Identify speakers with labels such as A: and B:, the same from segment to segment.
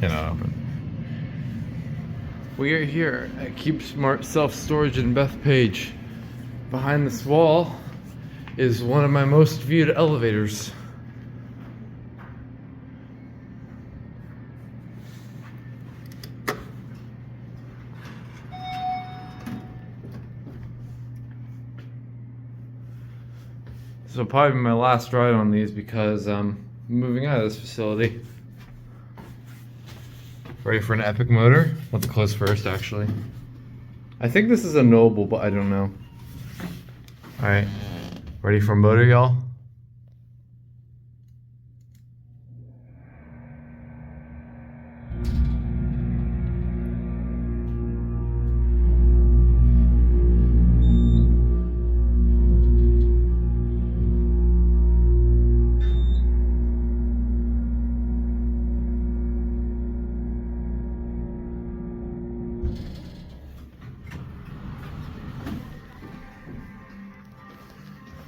A: You're not open. We are here at CubeSmart Self-Storage in Bethpage. Behind this wall is one of my most viewed elevators. This will probably be my last ride on these because I'm moving out of this facility. Ready for an epic motor? Let's close first, actually. I think this is a Noble, but I don't know. Alright, ready for motor, y'all?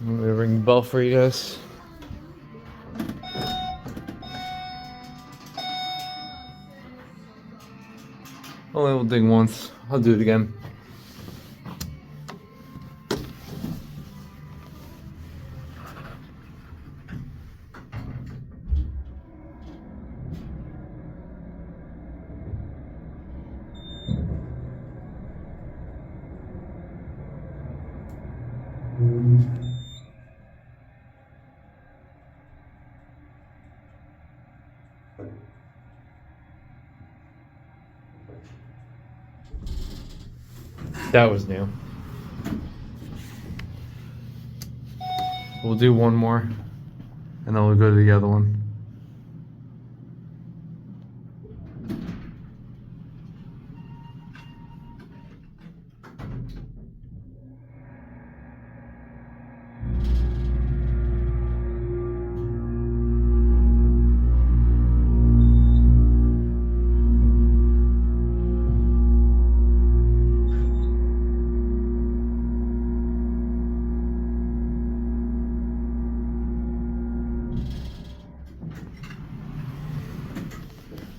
A: I'm gonna ring the bell for you guys. Only will ding once. I'll do it again. That was new. We'll do one more, and then we'll go to the other one.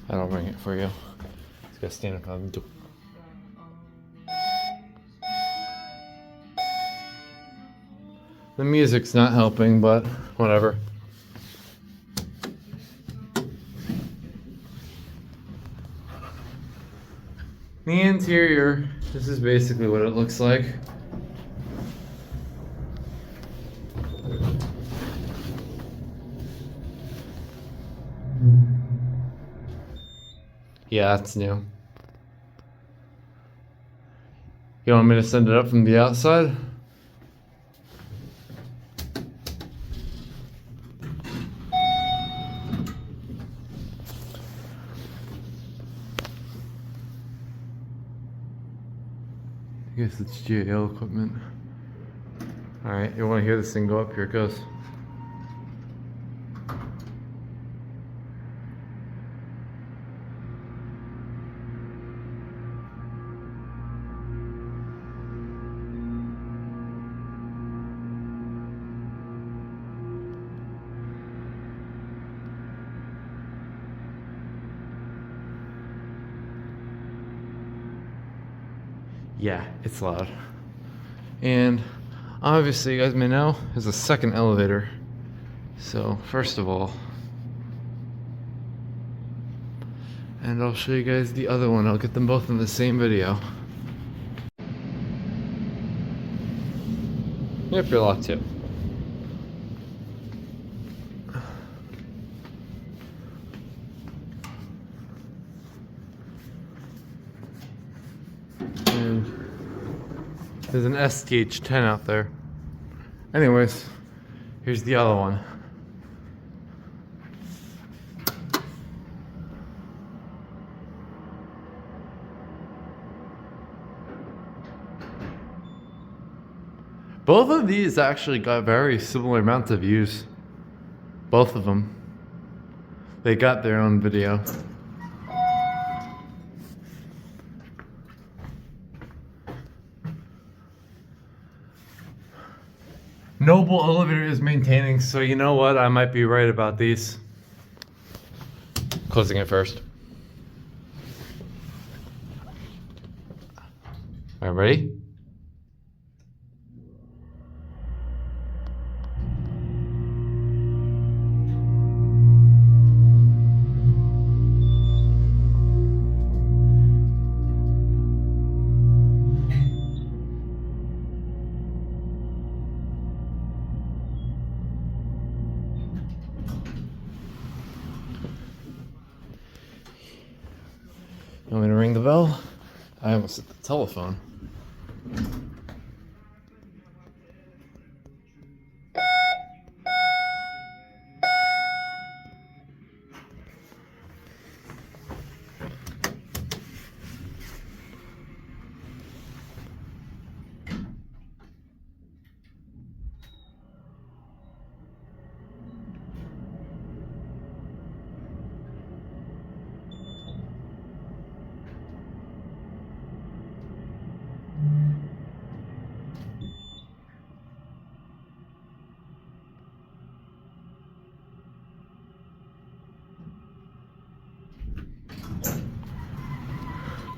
A: I'll ring it for you. Just gotta stand up on the door. The music's not helping, but whatever. The interior, this is basically what it looks like. Yeah, that's new. You want me to send it up from the outside? I guess it's GAL equipment. Alright, you want to hear this thing go up? Here it goes. Yeah, it's loud. And obviously, you guys may know, there's a second elevator. So, first of all, and I'll show you guys the other one. I'll get them both in the same video. Yep, you're locked too. There's an STH10 out there. Anyways, here's the other one. Both of these actually got very similar amounts of views. Both of them. They got their own video. Noble elevator is maintaining, so you know what? I might be right about these. Closing it first. All right, ready? You want me to ring the bell? I almost hit the telephone.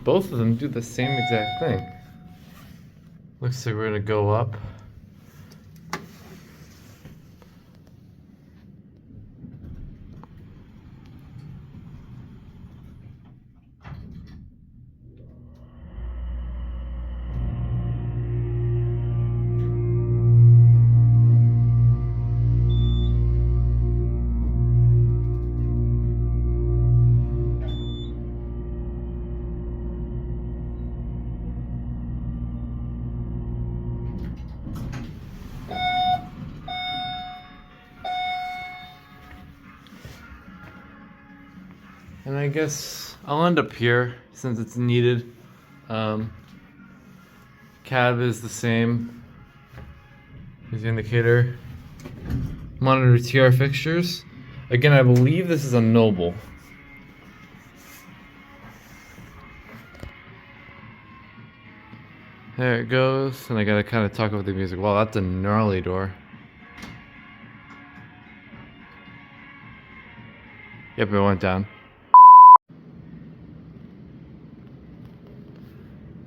A: Both of them do the same exact thing. Looks like we're gonna go up. And I guess I'll end up here since it's needed. Cab is the same. Here's the indicator. Monitor TR fixtures. Again, I believe this is a Noble. There it goes, and I gotta kind of talk over the music. Wow, that's a gnarly door. Yep, it went down.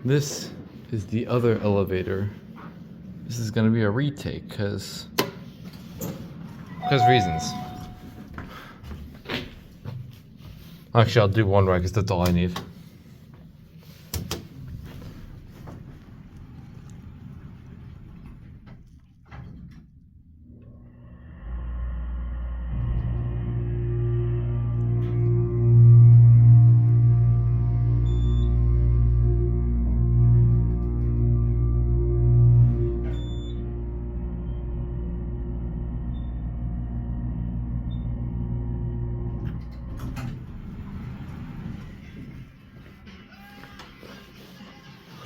A: This is the other elevator. This is gonna be a retake, because reasons. Actually, I'll do one right, because that's all I need.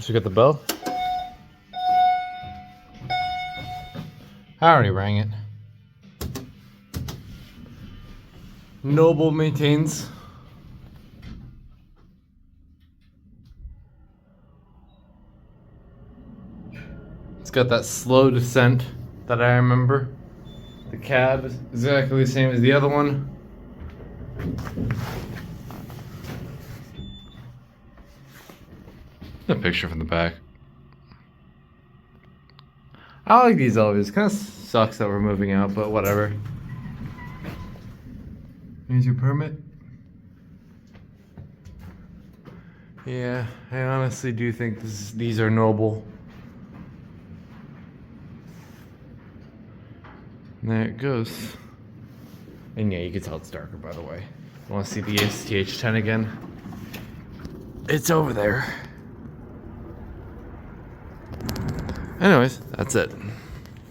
A: Should we get the bell? I already rang it. Noble maintains. It's got that slow descent that I remember. The cab is exactly the same as the other one. A picture from the back. I like these elevators. Kind of sucks that we're moving out, but whatever. Here's your permit. Yeah, I honestly do think these are Noble. And there it goes. And yeah, you can tell it's darker, by the way. Want to see the STH10 again? It's over there. Anyways, that's it.